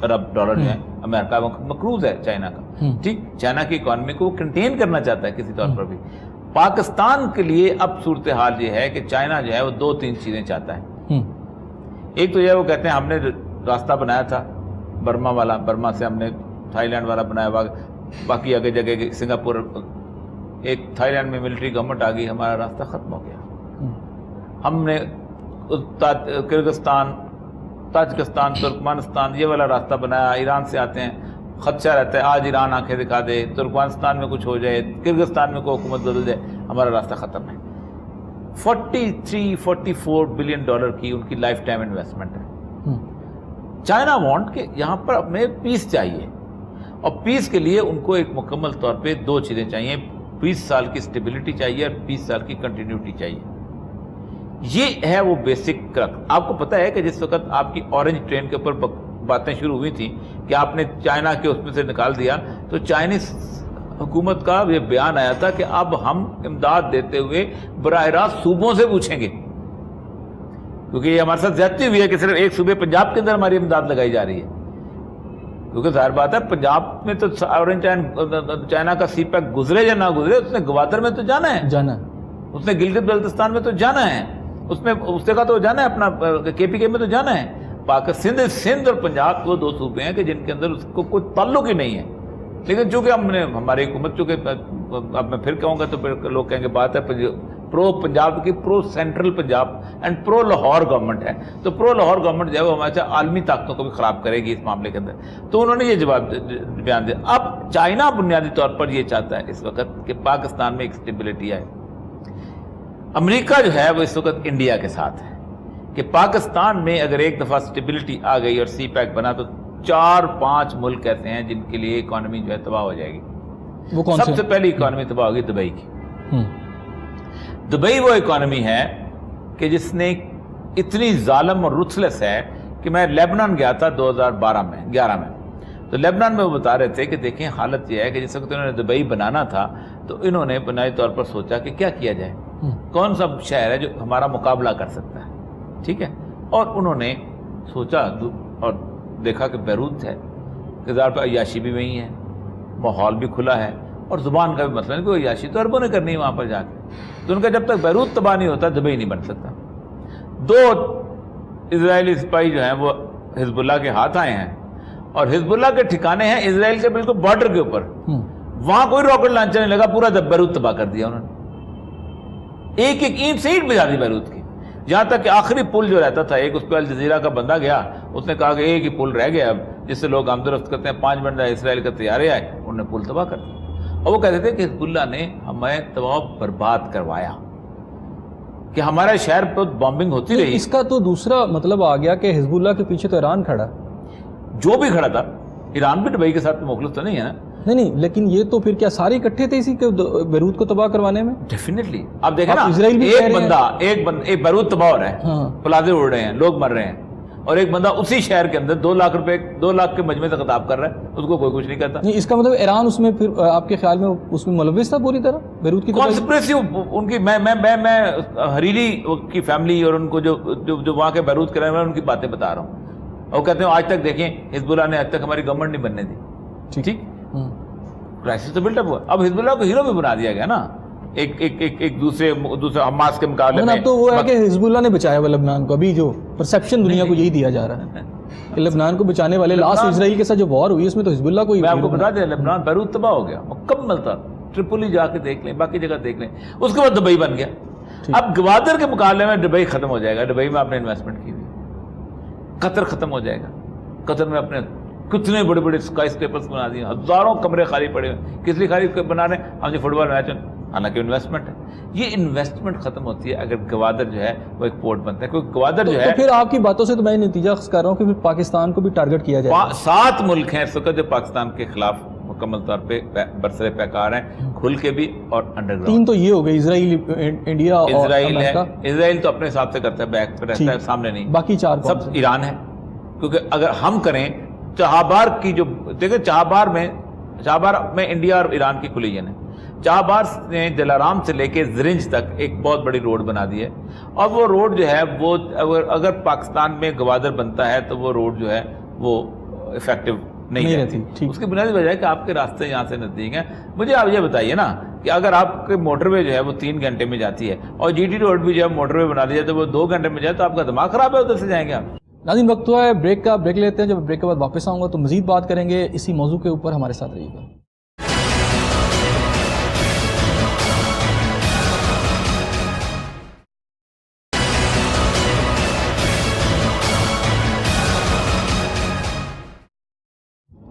ارب ڈالر جو ہے امریکہ مقروض ہے چائنا کا. ٹھیک, چائنا کی اکانومی کو وہ کنٹین کرنا چاہتا ہے کسی طور پر بھی. پاکستان کے لیے اب صورتحال یہ ہے کہ چائنا جو ہے وہ 2-3 چیزیں چاہتا ہے. ایک تو یہ وہ کہتے ہیں ہم نے راستہ بنایا تھا برما والا, برما سے ہم نے تھائی لینڈ والا بنایا ہوا, باقی آگے جگہ سنگاپور, ایک تھائی لینڈ میں ملٹری گورنمنٹ آ گئی, ہمارا راستہ ختم ہو گیا. ہم نے کرغزستان, تاجکستان, ترکمانستان یہ والا راستہ بنایا, ایران سے آتے ہیں, خدشہ رہتا ہے آج ایران آنکھیں دکھا دے, ترکمانستان میں کچھ ہو جائے, کرغزستان میں کوئی حکومت بدل جائے, ہمارا راستہ ختم ہے. 43-44 بلین ڈالر کی ان کی لائف ٹائم انویسٹمنٹ ہے. چائنا وانٹ کہ یہاں پر ہمیں پیس چاہیے, اور پیس کے لیے ان کو ایک مکمل طور پہ 2 چیزیں چاہیے. 20 سال کی اسٹیبلٹی چاہیے اور 20 سال کی کنٹینیوٹی چاہیے. یہ ہے وہ بیسک کرک. آپ کو پتہ ہے کہ جس وقت آپ کی اورنج ٹرین کے اوپر باتیں شروع ہوئی تھیں کہ آپ نے چائنا کے اس میں سے نکال دیا, تو چائنیز حکومت کا یہ بیان آیا تھا کہ اب ہم امداد دیتے ہوئے براہ راست صوبوں سے پوچھیں گے, کیونکہ یہ ہمارے ساتھ زیادتی ہوئی ہے کہ صرف ایک صوبے پنجاب کے اندر ہماری امداد لگائی جا رہی ہے. کیونکہ ظاہر بات ہے پنجاب میں تو اورنج چائنا کا سی پیک گزرے یا نہ گزرے, اس نے گوادر میں تو جانا ہے, اس نے گلگت بلتستان میں تو جانا ہے, اس میں اس جگہ تو جانا ہے, اپنا KPK میں تو جانا ہے. پاکستان سندھ اور پنجاب وہ 2 صوبے ہیں کہ جن کے اندر اس کو کوئی تعلق ہی نہیں ہے. لیکن چونکہ ہماری حکومت, چونکہ اب میں پھر کہوں گا تو پھر لوگ کہیں گے بات ہے پرو پنجاب کی, pro central Punjab and pro Lahore government ہے, تو پرو لاہور گورنمنٹ جو ہے وہ ہمارے عالمی طاقتوں کو بھی خراب کرے گی اس معاملے کے اندر. تو انہوں نے یہ جواب بیان دیا. اب چائنا بنیادی طور پر یہ چاہتا ہے اس وقت کہ پاکستان میں ایک اسٹیبلٹی آئے. امریکہ جو ہے وہ اس وقت انڈیا کے ساتھ ہے کہ پاکستان میں اگر ایک دفعہ اسٹیبلٹی آ گئی اور سی پیک بنا, تو 4-5 ملک ایسے ہیں جن کے لیے اکانومی جو ہے تباہ ہو جائے گی. وہ کون سب سے پہلی اکانومی تباہ ہوگی دبئی کی. دبئی وہ اکانومی ہے کہ جس نے اتنی ظالم اور رتھلیس ہے کہ میں لیبنان گیا تھا 2011 میں, تو لیبنان میں وہ بتا رہے تھے کہ دیکھیں حالت یہ ہے کہ جس وقت انہوں نے دبئی بنانا تھا تو انہوں نے بنیادی طور پر سوچا کہ کیا کیا جائے, کون سا شہر ہے جو ہمارا مقابلہ کر سکتا ہے. ٹھیک ہے, اور انہوں نے سوچا اور دیکھا کہ بیروت ہے, کہ ظاہر پر عیاشی بھی وہیں ہے, ماحول بھی کھلا ہے, اور زبان کا بھی مسئلہ نہیں, کوئی عیاشی تو عربوں نے کرنی ہے وہاں پر جا کے. تو ان کا جب تک بیروت تباہ نہیں ہوتا دبئی نہیں بن سکتا. 2 اسرائیلی سپاہی جو ہیں وہ حزب اللہ کے ہاتھ آئے ہیں, اور حزب اللہ کے ٹھکانے ہیں اسرائیل کے بالکل بارڈر کے اوپر, وہاں کوئی راکٹ لانچر نہیں لگا, پورا بیروت تباہ کر دیا انہوں نے. ایک اینٹ سے اینٹ بجا دی بیروت کی, جہاں تک کہ آخری پل جو رہتا تھا ایک, اس پہ الجزیرہ کا بندہ گیا, اس نے کہا کہ ایک ہی پل رہ گیا اب جس سے لوگ آمد و رفت کرتے ہیں, 5 منٹ اسرائیل کا طیارے آئے, انہوں نے پل تباہ کر دیا. اور وہ کہتے تھے کہ حزب اللہ نے ہمیں تباہ برباد کروایا, کہ ہمارے شہر پر بامبنگ ہوتی رہی. اس کا تو دوسرا مطلب آ گیا کہ حزب اللہ کے پیچھے تو ایران کھڑا, جو بھی کھڑا تھا. ایران بھی دبئی کے ساتھ مخلص تو نہیں ہے نا. نہیں, لیکن یہ تو پھر کیا سارے اکٹھے تھے اسی کے بیروت کو تباہ کروانے میں؟ ڈیفینیٹلی. آپ دیکھیں نا, ایک بیروت تباہ ہو رہا ہے, پلازے اڑ رہے ہیں, لوگ مر رہے ہیں, اور ایک بندہ اسی شہر کے اندر 2 لاکھ کے مجمع سے خطاب کر رہا ہے, اس کو کوئی کچھ نہیں کرتا. اس کا مطلب ایران اس میں پھر آپ کے خیال میں اس میں ملوث تھا پوری طرح بیروت کی کانسپریسی ان کی. میں حریری کی فیملی اور ان کو جو وہاں کے بیروت کے رہنے والے ان کی باتیں بتا رہا ہوں. اور کہتے ہیں آج تک دیکھیں حزب اللہ نے آج تک ہماری گورنمنٹ نہیں بننے دی. ٹھیک, کرائسس تو بلٹ اپ ہوا. اب حزب اللہ کو ہیرو بھی بنا دیا گیا نا ایک دوسرے حماس کے مقابلے میں. اب تو وہ ہے کہ حزب اللہ نے بچایا ہوا لبنان کو. ابھی جو پرسیپشن دنیا کو یہی دیا جا رہا ہے کہ لبنان کو بچانے والے لاسٹ اسرائیل کے ساتھ جو وار ہوئی اس میں تو حزب اللہ کو. میں آپ کو بتا دیں لبنان بیروت تباہ ہو گیا مکمل تھا. ٹرپولی جا کے دیکھ لیں, باقی جگہ دیکھ لیں. اس کے بعد دبئی بن گیا. اب گوادر کے مقابلے میں دبئی ختم ہو جائے گا. دبئی میں آپ نے انویسٹمنٹ کی ہوئی. قطر ختم ہو جائے گا. قطر میں اپنے کتنے بڑے بڑے اسکائی اسکریپرز بنا دیے, ہزاروں کمرے خالی پڑے ہوئے. کس لیے خالی بنا رہے ہیں؟ ہم جو فٹ بال میچ, حالانکہ انویسٹمنٹ ہے. یہ انویسٹمنٹ ختم ہوتی ہے اگر گوادر جو ہے وہ ایک پورٹ بنتا ہے. کیونکہ گوادر جو ہے, پھر آپ کی باتوں سے تو میں نتیجہ کر رہا ہوں کہ پھر پاکستان کو بھی ٹارگٹ کیا جائے گا. 7 ملک ہیں اس وقت جو پاکستان کے خلاف مکمل طور پہ برسر پیکار ہیں, کھل کے بھی اور انڈر گراؤنڈ. 3 تو یہ ہو گئی, اسرائیل, انڈیا اور اسرائیل ہے. اسرائیل تو اپنے حساب سے کرتا ہے, بیک پہ رہتا ہے, سامنے نہیں. باقی 4 سب ایران ہے. کیونکہ اگر ہم کریں چہابار کی جو دیکھیں, چہابار میں انڈیا اور ایران کی کولیجن ہے. چہابار نے دلارام سے لے کے زرنج تک ایک بہت بڑی روڈ بنا دی ہے. اور وہ روڈ جو ہے وہ اگر پاکستان میں گوادر بنتا ہے تو وہ روڈ جو ہے وہ افیکٹو نہیں رہتی. اس کی بنیادی وجہ ہے کہ آپ کے راستے یہاں سے نزدیک ہیں. مجھے آپ یہ بتائیے نا کہ اگر آپ کے موٹر وے جو ہے وہ 3 گھنٹے میں جاتی ہے اور جی ٹی روڈ بھی جو ہے موٹر وے بنا دی جائے تو وہ 2 گھنٹے میں جائے تو آپ کا دماغ خراب ہے, ادھر سے جائیں گے آپ. ناظرین وقت ہوا ہے بریک کا, بریک لیتے ہیں. جب بریک کے بعد واپس آؤں گا تو مزید بات کریں گے اسی موضوع کے اوپر. ہمارے ساتھ رہیے گا.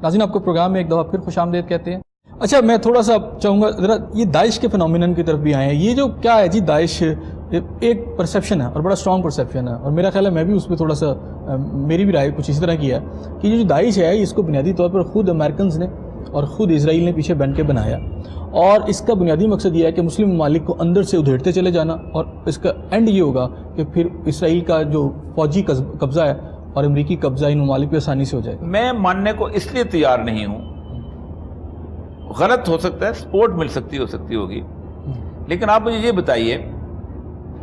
ناظرین آپ کو پروگرام میں ایک دفعہ پھر خوش آمدید کہتے ہیں. اچھا میں تھوڑا سا چاہوں گا ذرا یہ داعش کے فنومینن کی طرف بھی آئے ہیں. یہ جو کیا ہے جی, داعش ایک پرسیپشن ہے اور بڑا اسٹرانگ پرسیپشن ہے, اور میرا خیال ہے میں بھی اس پہ تھوڑا سا میری بھی رائے کچھ اسی طرح کی ہے کہ یہ جو داعش ہے اس کو بنیادی طور پر خود امریکنز نے اور خود اسرائیل نے پیچھے بن کے بنایا, اور اس کا بنیادی مقصد یہ ہے کہ مسلم ممالک کو اندر سے ادھیڑتے چلے جانا, اور اس کا اینڈ یہ ہوگا کہ پھر اسرائیل کا جو فوجی قبضہ ہے اور امریکی قبضہ ان ممالک پہ آسانی سے ہو جائے گا. میں ماننے کو اس لیے تیار نہیں ہوں, غلط ہو سکتا ہے, سپورٹ مل سکتی ہوگی, لیکن آپ مجھے یہ بتائیے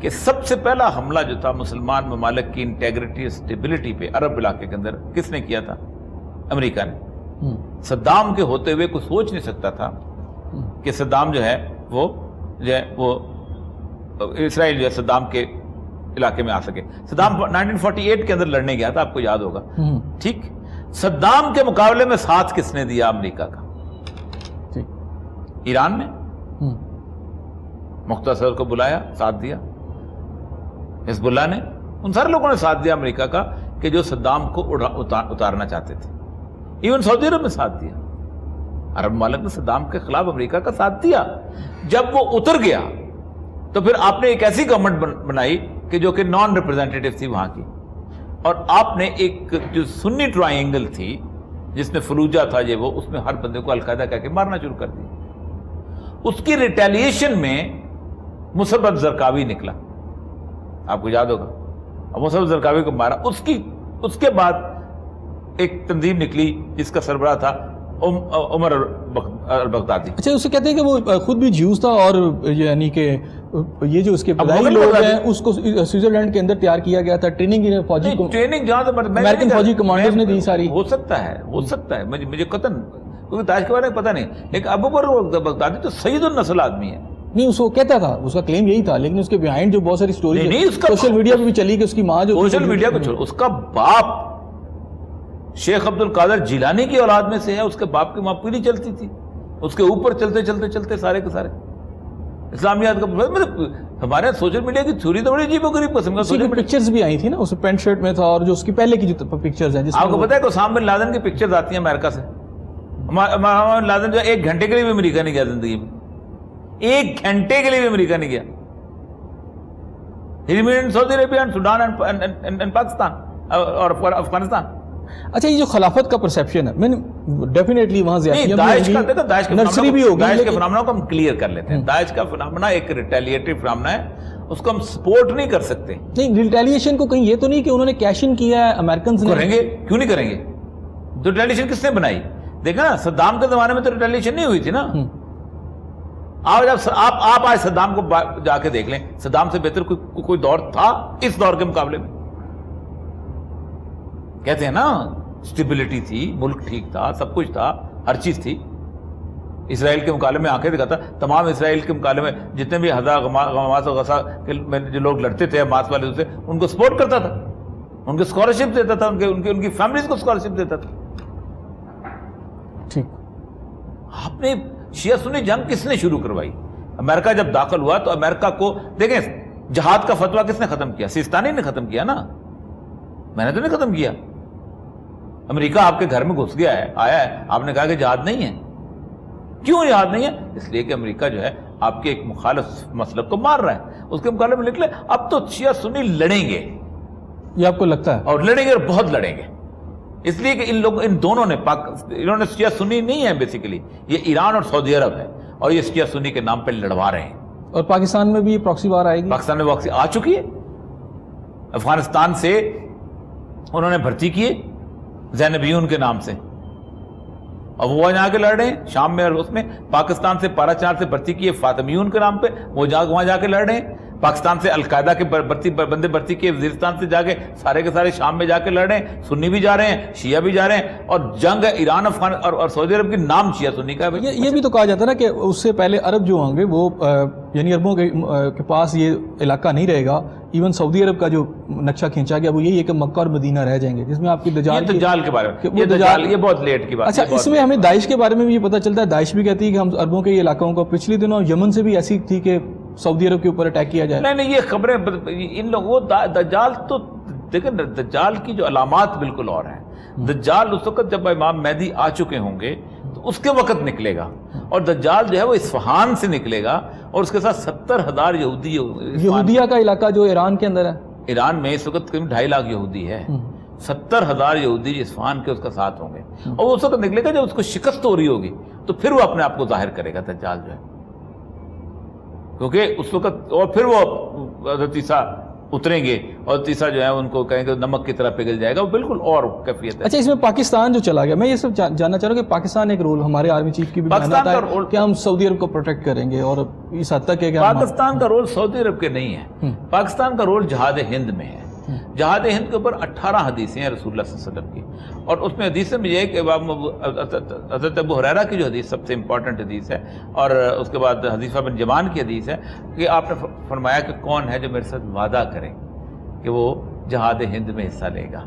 کہ سب سے پہلا حملہ جو تھا مسلمان ممالک کی انٹیگریٹی اسٹیبلٹی پہ عرب علاقے کے اندر کس نے کیا تھا؟ امریکہ نے. صدام کے ہوتے ہوئے کوئی سوچ نہیں سکتا تھا کہ صدام جو ہے وہ اسرائیل جو ہے صدام کے علاقے میں آ سکے. صدام 1948 کے اندر لڑنے گیا تھا, آپ کو یاد ہوگا. ٹھیک, صدام کے مقابلے میں ساتھ کس نے دیا؟ امریکہ کا. ایران نے مختصر کو بلایا, ساتھ دیا. حزب اللہ نے, ان سارے لوگوں نے ساتھ دیا امریکہ کا کہ جو صدام کو اتارنا چاہتے تھے. ایون سعودی عرب نے ساتھ دیا. عرب ممالک نے صدام کے خلاف امریکہ کا ساتھ دیا. جب وہ اتر گیا تو پھر آپ نے ایک ایسی گورنمنٹ بنائی کہ جو کہ نان ریپرزینٹیٹو تھی وہاں کی, اور آپ نے ایک جو سنی ٹرائنگل تھی جس میں فلوجہ تھا یہ وہ, اس میں ہر بندے کو القاعدہ کہہ کے مارنا شروع کر دی. اس کی ریٹیلیشن میں مصعب زرقاوی نکلا, آپ کو یاد ہوگا. اب مصعب زرقاوی کو مارا. اس کے بعد ایک تنظیم نکلی جس کا سربراہ تھا عمر البغدادی. اچھا, اسے کہتے ہیں کہ وہ خود بھی جیوز تھا, اور یعنی کہ یہ جو اس کے ابتدائی لوگ ہیں اس کو سوئٹزرلینڈ کے اندر تیار کیا گیا تھا. ٹریننگ فوجی کو, ٹریننگ جہاں امریکن فوجی کمانڈرز نے دی ساری. ہو سکتا ہے مجھے قطعاً کیونکہ داعش کے بارے میں پتہ نہیں, لیکن ابو بکر بغدادی تو سید النسل آدمی ہے. نہیں, اس کو کہتا تھا, اس کا کلیم یہی تھا, لیکن اس کے بیہائنڈ جو بہت ساری سٹوری سوشل میڈیا پہ بھی چلی کہ اس کی ماں جو سوشل میڈیا پہ چھوڑ, اس کا باپ شیخ عبد القادر جیلانی کی اولاد میں سے ہے. اس کے باپ کی ماں پیلی چلتی تھی, اس کے اوپر چلتے سارے کے سارے اسلامیات کا. ہمارے سوشل میڈیا کی تھیوری تو بڑی عجیب و غریب قسم کا. پکچرز بھی آئی تھی نا, اس پینٹ شرٹ میں تھا, اور جو اس کی پہلے کی جو پکچرز ہیں, آپ کو پتا ہے کہ اسامہ بن لادن کی پکچرز آتی ہیں امریکہ سے. اسامہ بن لادن جو 1 گھنٹے کے لیے بھی امریکہ نہیں گیا زندگی میں, 1 گھنٹے کے لیے بھی امریکہ نہیں گیا. He remained in Saudi Arabia and Sudan and Pakistan اور افغانستان. اچھا, یہ جو خلافت کا پرسیپشن ہے, میں نے ڈیفینیٹلی وہاں زیادتی نرسری بھی ہوگی. داعش کے فنامنا کو ہم کلیئر کر لیتے ہیں. داعش کا فنامنا ایک ریٹیلیٹری فنامنا ہے, اس کو ہم سپورٹ نہیں کر سکتے. نہیں, ریٹیلیشن کو کہیں یہ تو نہیں کہ انہوں نے کیش ان کیا ہے امریکنز نے. کریں گے, کیوں نہیں کریں گے؟ تو ریٹیلیشن کس نے بنائی؟ دیکھا نا, صدام کے زمانے میں تو ریٹیلیشن نہیں ہوئی تھی نا. آپ آج صدام کو جا کے دیکھ لیں, صدام سے بہتر کوئی دور تھا اس دور کے مقابلے میں؟ کہتے ہیں نا اسٹیبلٹی تھی, ملک ٹھیک تھا, سب کچھ تھا, ہر چیز تھی. اسرائیل کے مقابلے میں آنکھیں دکھاتا, تمام اسرائیل کے مقابلے میں جتنے بھی حماس و غزہ کے جو لوگ لڑتے تھے حماس والے سے, ان کو سپورٹ کرتا تھا, ان کو اسکالرشپ دیتا تھا, ان کی فیملیز کو اسکالرشپ دیتا تھا. ٹھیک, آپ نے شیعہ سنی جنگ کس نے شروع کروائی؟ امریکہ جب داخل ہوا تو امریکہ کو دیکھیں, جہاد کا فتویٰ کس نے ختم کیا؟ سیستانی نے ختم کیا نا, میں نے تو نہیں ختم کیا. امریکہ آپ کے گھر میں گھس گیا ہے, آیا ہے, آپ نے کہا کہ جہاد نہیں ہے. کیوں جہاد نہیں ہے؟ اس لیے کہ امریکہ جو ہے آپ کے ایک مخالف مسلک کو مار رہا ہے. اس کے مقابلے میں نکلے اب تو شیعہ سنی لڑیں گے, یہ آپ کو لگتا ہے؟ اور لڑیں گے, اور بہت لڑیں گے. اس لیے کہ ان دونوں نے انہوں نے شیعہ سنی نہیں ہے بیسیکلی, یہ ایران اور سعودی عرب ہے, اور یہ شیعہ سنی کے نام پہ لڑوا رہے ہیں. اور پاکستان میں بھی یہ پراکسی وار آئے گی؟ پاکستان میں پراکسی آ چکی ہے. افغانستان سے انہوں نے بھرتی کیے زینبیون کے نام سے, اور وہ جا کے لڑ رہے ہیں شام میں, اور اس میں پاکستان سے پارا چار سے بھرتی کیے فاطمیون کے نام پہ, وہ وہاں جا کے لڑ رہے ہیں. پاکستان سے القاعدہ کے بندے بھرتی کیے وزیرستان سے جا کے سارے کے سارے شام میں جا کے لڑ رہے ہیں. سنی بھی جا رہے ہیں, شیعہ بھی جا رہے ہیں, اور جنگ ایران افغان اور سعودی عرب کے نام شیعہ سنی کا ہے. یہ بھی تو کہا جاتا ہے نا کہ اس سے پہلے عرب جو ہوں گے وہ یعنی عربوں کے پاس یہ علاقہ نہیں رہے گا. ایون سعودی عرب کا جو نقشہ کھینچا گیا وہ یہی ہے کہ مکہ اور مدینہ رہ جائیں گے, جس میں آپ کی دجال کے بارے میں, یہ بہت لیٹ کی بات. اچھا, اس میں ہمیں داعش کے بارے میں بھی یہ پتہ چلتا ہے, داعش بھی کہتی ہے کہ ہم عربوں کے علاقوں کو, پچھلے دنوں یمن سے بھی ایسی تھی کہ سعودی عرب کے اوپر اٹیک کیا جائے. نہیں, یہ خبریں ان لوگوں, دجال تو دیکھیں, دجال کی جو علامات بالکل اور ہیں. دجال اس وقت جب امام مہدی آ چکے ہوں گے تو اس کے وقت نکلے گا, اور دجال جو ہے وہ اصفہان سے نکلے گا, اور اس کے ساتھ 70,000 یہودی. یہودیہ کا علاقہ جو ایران کے اندر ہے, ایران میں اس وقت قریب 2.5 لاکھ یہودی ہے. 70,000 یہودی اصفہان کے اس کا ساتھ ہوں گے, اور وہ اس وقت نکلے گا جب اس کو شکست ہو رہی ہوگی, تو پھر وہ اپنے آپ کو ظاہر کرے گا دجال جو ہے, کیونکہ اس وقت, اور پھر وہ حضرت عیسیٰ اتریں گے, اور تیسرا جو ہے ان کو کہیں گے نمک کی طرح پگھل جائے گا, وہ بالکل اور کیفیت ہے. اچھا, اس میں پاکستان جو چلا گیا, میں یہ سب جاننا چاہ رہا ہوں کہ پاکستان ایک رول, ہمارے آرمی چیف کی بھی بیان آتا ہے کہ ہم سعودی عرب کو پروٹیکٹ کریں گے, اور اس حد تک ہے کہ پاکستان کا رول سعودی عرب کے نہیں ہے. پاکستان کا رول جہاد ہند میں ہے. جہاد ہند کے اوپر 18 حدیثیں ہیں رسول اللہ صلی اللہ علیہ وسلم کی, اور اس میں حدیث میں یہ ہے کہ حضرت ابو ہریرہ کی جو حدیث سب سے امپورٹنٹ حدیث ہے, اور اس کے بعد حذیفہ بن یمان کی حدیث ہے کہ آپ نے فرمایا کہ کون ہے جو میرے ساتھ وعدہ کرے کہ وہ جہاد ہند میں حصہ لے گا,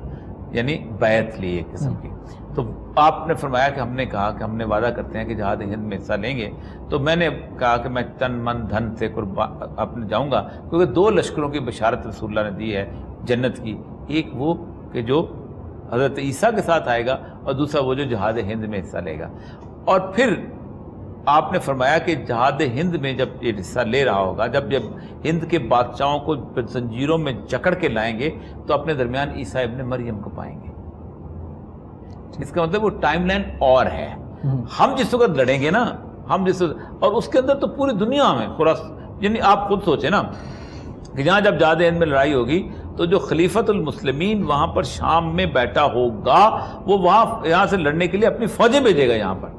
یعنی بیعت لی ایک قسم کی. تو آپ نے فرمایا کہ ہم نے کہا کہ ہم نے وعدہ کرتے ہیں کہ جہاد ہند میں حصہ لیں گے. تو میں نے کہا کہ میں تن من دھن سے اپنے جاؤں گا, کیونکہ 2 لشکروں کی بشارت رسول اللہ نے دی ہے جنت کی, ایک وہ کہ جو حضرت عیسیٰ کے ساتھ آئے گا, اور دوسرا وہ جو جہاد ہند میں حصہ لے گا. اور پھر آپ نے فرمایا کہ جہاد ہند میں جب یہ حصہ لے رہا ہوگا, جب ہند کے بادشاہوں کو زنجیروں میں جکڑ کے لائیں گے, تو اپنے درمیان عیسیٰ ابن مریم کو پائیں گے. اس کا مطلب وہ ٹائم لائن اور ہے. ہم جس وقت لڑیں گے نا, ہم جس وقت, اور اس کے اندر تو پوری دنیا میں یعنی آپ خود سوچیں نا کہ جہاں جب جہاد ہند میں لڑائی ہوگی تو جو خلیفۃ المسلمین وہاں پر شام میں بیٹھا ہوگا, وہ وہاں یہاں سے لڑنے کے لیے اپنی فوجیں بھیجے گا یہاں پر.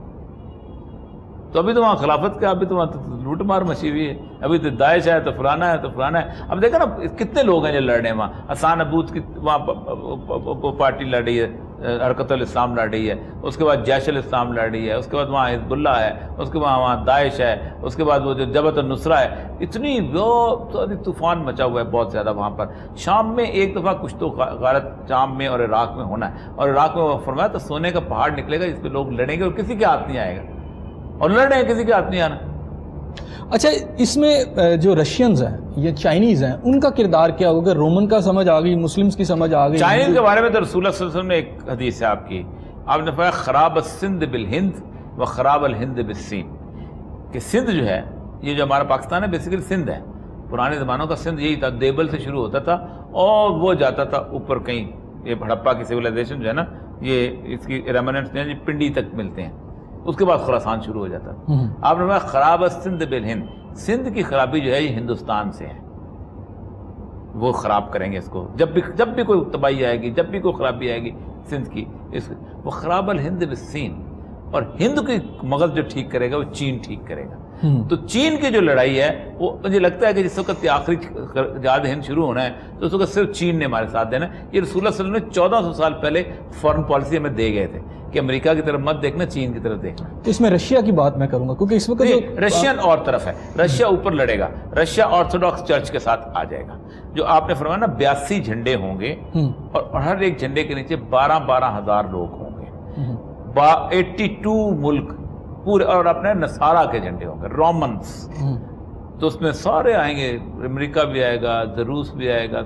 تو ابھی تو وہاں خلافت کا, ابھی تو وہاں لوٹ مار مچی ہوئی ہے, ابھی تو داعش ہے, تو فلانا ہے, تو فلانا ہے. اب دیکھا نا کتنے لوگ ہیں جو لڑ رہے ہیں وہاں. حسان ابود کی وہاں پارٹی لڑ رہی ہے, حرکت الاسلام لڑ رہی ہے, اس کے بعد جیش الاسلام لڑ رہی ہے, اس کے بعد وہاں حزب اللہ ہے, اس کے بعد وہاں داعش ہے, اس کے بعد وہ جو جبہت النصرہ ہے. اتنی طوفان مچا ہوا ہے بہت زیادہ وہاں پر. شام میں ایک دفعہ کچھ تو غارت شام میں اور عراق میں ہونا ہے, اور عراق میں وہ فرمایا تو سونے کا پہاڑ نکلے گا جس پہ لوگ لڑیں گے, اور کسی کے ہاتھ نہیں آئے گا, اور لڑ رہے ہیں کسی کے ہاتھ نہیں آنا. اچھا, اس میں جو رشینز ہیں یا چائنیز ہیں, ان کا کردار کیا ہوگا؟ رومن کا سمجھ آ گئی, مسلمز کی سمجھ آ گئی. چائنیز کے بارے میں تو رسول اللہ صلی اللہ علیہ وسلم نے ایک حدیث ہے آپ کی, آپ نے فرمایا خراب السند بالہند و خراب الہند بالسین, کہ سندھ جو ہے, یہ جو ہمارا پاکستان ہے بیسیکلی سندھ ہے. پرانے زمانوں کا سندھ یہی تھا, دیبل سے شروع ہوتا تھا اور وہ جاتا تھا اوپر کہیں, یہ ہڑپا کی سویلائزیشن جو ہے نا, یہ اس کی ریمننٹس جو ہیں پنڈی تک ملتے ہیں, اس کے بعد خراسان شروع ہو جاتا ہے. آپ نے فرمایا خراب السند بالہند, سندھ کی خرابی جو ہے یہ ہندوستان سے ہے, وہ خراب کریں گے اس کو. جب بھی کوئی تباہی آئے گی, جب بھی کوئی خرابی آئے گی سندھ کی, وہ خراب الہند بالسین, اور ہند کی مغز جو ٹھیک کرے گا وہ چین ٹھیک کرے گا. تو چین کی جو لڑائی ہے وہ مجھے لگتا ہے کہ جس وقت آخری جہاد ہند شروع ہونا ہے تو اس وقت صرف چین نے ہمارے ساتھ دینا ہے. یہ رسول اللہ صلی اللہ علیہ وسلم نے 1400 سال پہلے فارن پالیسی ہمیں دے گئے تھے کہ امریکہ کی طرف مت دیکھنا, چین کی طرف دیکھنا. تو اس میں رشیا کی بات میں کروں گا کیونکہ اس وقت رشین اور طرف ہے, رشیا اوپر لڑے گا, رشیا آرتھوڈاکس چرچ کے ساتھ آ جائے گا. جو آپ نے فرمایا نا 82 جھنڈے ہوں گے اور ہر ایک جھنڈے کے نیچے 12,000 لوگ ہوں گے, 82 ملک پورے, اور اپنے نصارہ کے جھنڈے ہوں گے, رومنس. تو اس میں سارے آئیں گے, امریکہ بھی آئے گا, روس بھی آئے گا.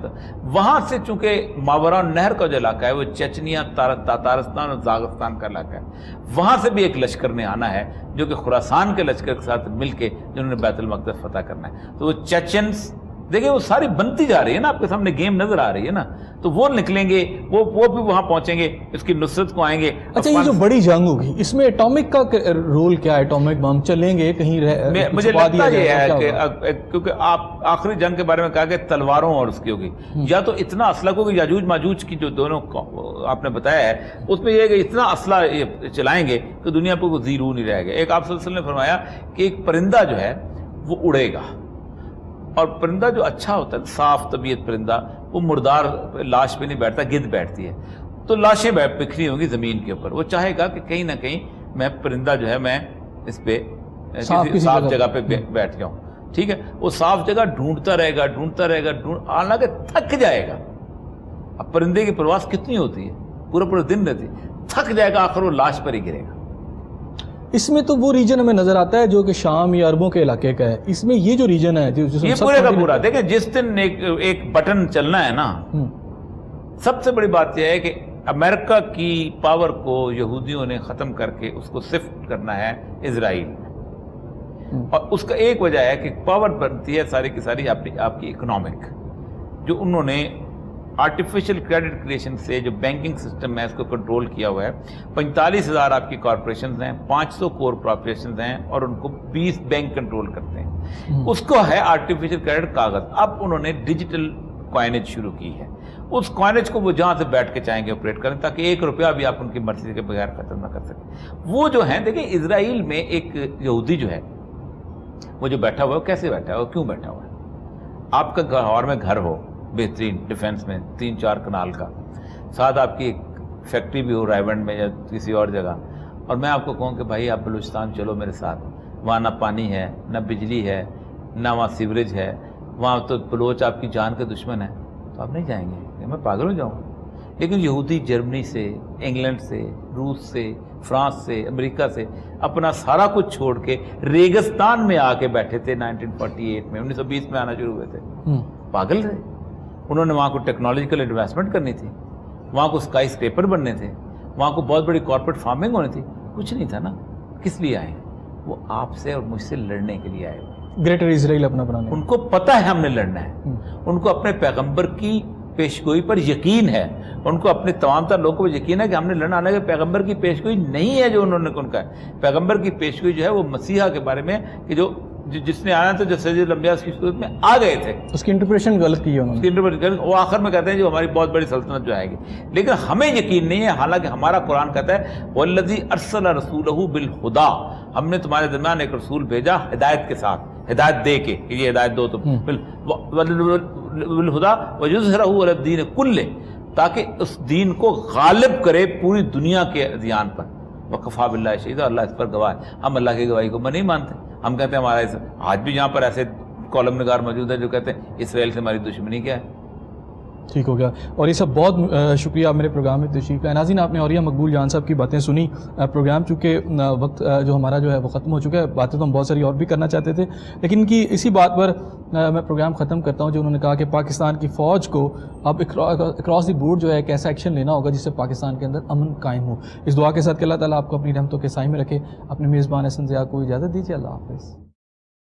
وہاں سے چونکہ ماورا نہر کا جو علاقہ ہے وہ چچنیا, تاتارستان اور داغستان کا علاقہ ہے, وہاں سے بھی ایک لشکر نے آنا ہے جو کہ خراسان کے لشکر کے ساتھ مل کے جنہوں نے بیت المقدس فتح کرنا ہے. تو وہ چچنس دیکھیں وہ ساری بنتی جا رہی ہے نا, آپ کے سامنے گیم نظر آ رہی ہے نا. تو وہ نکلیں گے, وہ بھی وہاں پہنچیں گے, اس کی نصرت کو آئیں گے. اچھا یہ جو بڑی جنگ ہوگی اس میں ایٹامک کا رول کیا ہے؟ ایٹامک بم چلیں گے کہیں مجھے لگتا یہ ہے کہ کیونکہ آپ آخری جنگ کے بارے میں کہا کہ تلواروں اور اس کی ہوگی, یا تو اتنا اسلحہ کو کہ یاجوج ماجوج کی جو دونوں آپ نے بتایا ہے اس میں یہ ہے کہ اتنا اسلحہ چلائیں گے کہ دنیا پہ کوئی زیرو نہیں رہے گا. ایک آپ صلی اللہ علیہ وسلم نے فرمایا کہ ایک پرندہ جو ہے وہ اڑے گا, اور پرندہ جو اچھا ہوتا ہے صاف طبیعت پرندہ وہ مردار لاش پہ نہیں بیٹھتا, گدھ بیٹھتی ہے. تو لاشیں بکھری ہوں گی زمین کے اوپر, وہ چاہے گا کہ کہیں نہ کہیں میں پرندہ جو ہے میں اس پہ صاف جگہ پہ بیٹھ جاؤں. ٹھیک ہے, وہ صاف جگہ ڈھونڈتا رہے گا, حالانکہ تھک جائے گا. اب پرندے کی پرواز کتنی ہوتی ہے, پورا دن رہتی ہے, تھک جائے گا, آخر وہ لاش پر ہی گرے گا. اس میں تو وہ ریجن ہمیں نظر آتا ہے جو کہ شام یا عربوں کے علاقے کا ہے. اس میں یہ جو ریجن ہے یہ پورے کا پورا دیکھیں, جس دن ایک بٹن چلنا ہے نا, سب سے بڑی بات یہ ہے کہ امریکہ کی پاور کو یہودیوں نے ختم کر کے اس کو شفٹ کرنا ہے اسرائیل میں. اور اس کا ایک وجہ ہے کہ پاور بنتی ہے ساری کی ساری آپ کی اکنامک, جو انہوں نے آرٹیفیشل کریڈٹ کریشن سے جو بینکنگ سسٹم ہے اس کو کنٹرول کیا ہوا ہے. 45,000 آپ کی کارپوریشنز ہیں, 500 کارپوریشنز ہیں, اور ان کو 20 بینک کنٹرول کرتے ہیں. اس کو ہے آرٹیفیشل کریڈٹ کاغذ. اب انہوں نے ڈیجیٹل کوائنیج شروع کی ہے. اس کوائنیج کو وہ جہاں سے بیٹھ کے چاہیں گے آپریٹ کریں تاکہ 1 روپیہ بھی آپ ان کی مرضی کے بغیر ختم نہ کر سکیں. وہ جو ہیں دیکھیں, اسرائیل میں ایک یہودی جو ہے وہ جو بیٹھا ہوا ہے, وہ کیسے بیٹھا ہوا ہے, کیوں بیٹھا ہوا ہے؟ آپ کا لاہور میں گھر ہو بہترین ڈیفینس میں 3-4 کنال کا, ساتھ آپ کی ایک فیکٹری بھی ہو رائیونڈ میں یا کسی اور جگہ, اور میں آپ کو کہوں کہ بھائی آپ بلوچستان چلو میرے ساتھ, وہاں نہ پانی ہے, نہ بجلی ہے, نہ وہاں سیوریج ہے, وہاں تو بلوچ آپ کی جان کے دشمن ہے, تو آپ نہیں جائیں گے, میں پاگل ہو جاؤں. لیکن یہودی جرمنی سے, انگلینڈ سے, روس سے, فرانس سے, امریکہ سے اپنا سارا کچھ چھوڑ کے ریگستان میں آ کے بیٹھے تھے 1948 میں, 1920 میں آنا شروع ہوئے تھے. پاگل رہے. انہوں نے وہاں کو ٹیکنالوجیکل انویسٹمنٹ کرنی تھی, وہاں کو اسکائی اسکریپر بننے تھے, وہاں کو بہت بڑی کارپوریٹ فارمنگ ہونی تھی. کچھ نہیں تھا نا. کس لیے آئے؟ وہ آپ سے اور مجھ سے لڑنے کے لیے آئے ہوئے. گریٹر اسرائیل اپنا بنانے. ان کو پتہ ہے ہم نے لڑنا ہے, ان کو اپنے پیغمبر کی پیشگوئی پر یقین ہے, ان کو اپنے تمام تر لوگوں پر یقین ہے کہ ہم نے لڑنا آنا. کہ پیغمبر کی پیشگوئی نہیں ہے جو انہوں نے ان کا ہے. پیغمبر کی پیشگوئی جو ہے وہ مسیحا کے بارے میں کہ جو جس نے آنا تھا, جو سید الانبیاء کی صورت میں آ گئے تھے, اس کی انٹرپریشن غلط کی ہے انہوں نے. وہ آخر میں کہتے ہیں جو ہماری بہت بڑی سلطنت جو آئے گی, لیکن ہمیں یقین نہیں ہے. حالانکہ ہمارا قرآن کہتا ہے والذی ارسل رسولہ بالہدی, ہم نے تمہارے درمیان ایک رسول بھیجا ہدایت کے ساتھ, ہدایت دے کے کہ یہ ہدایت دو تم, بالہدی ویظہرہ علی الدین کلہ, تاکہ اس دین کو غالب کرے پوری دنیا کے ادیان پر. وکفیٰ باللہ شہیدا, اللہ اس پر گواہ ہے. ہم اللہ کی گواہی کو نہیں مانتے. ہم کہتے ہیں ہمارا آج بھی یہاں پر ایسے کالم نگار موجود ہے جو کہتے ہیں اسرائیل سے ہماری دشمنی کیا ہے. ٹھیک ہو گیا. اور یہ سب بہت شکریہ میرے پروگرام میں تشریف لائے. ناظرین, آپ نے اوریہ مقبول جان صاحب کی باتیں سنی. پروگرام چونکہ وقت جو ہمارا جو ہے وہ ختم ہو چکا ہے, باتیں تو ہم بہت ساری اور بھی کرنا چاہتے تھے, لیکن ان کی اسی بات پر میں پروگرام ختم کرتا ہوں جو انہوں نے کہا کہ پاکستان کی فوج کو اب اکراس دی بورڈ جو ہے ایک ایسا ایکشن لینا ہوگا جس سے پاکستان کے اندر امن قائم ہو. اس دعا کے ساتھ کہ اللہ تعالیٰ آپ کو اپنی رحمتوں کے سائے میں رکھے. اپنے میزبان احسن ضیاء کو اجازت دیجیے. اللہ حافظ.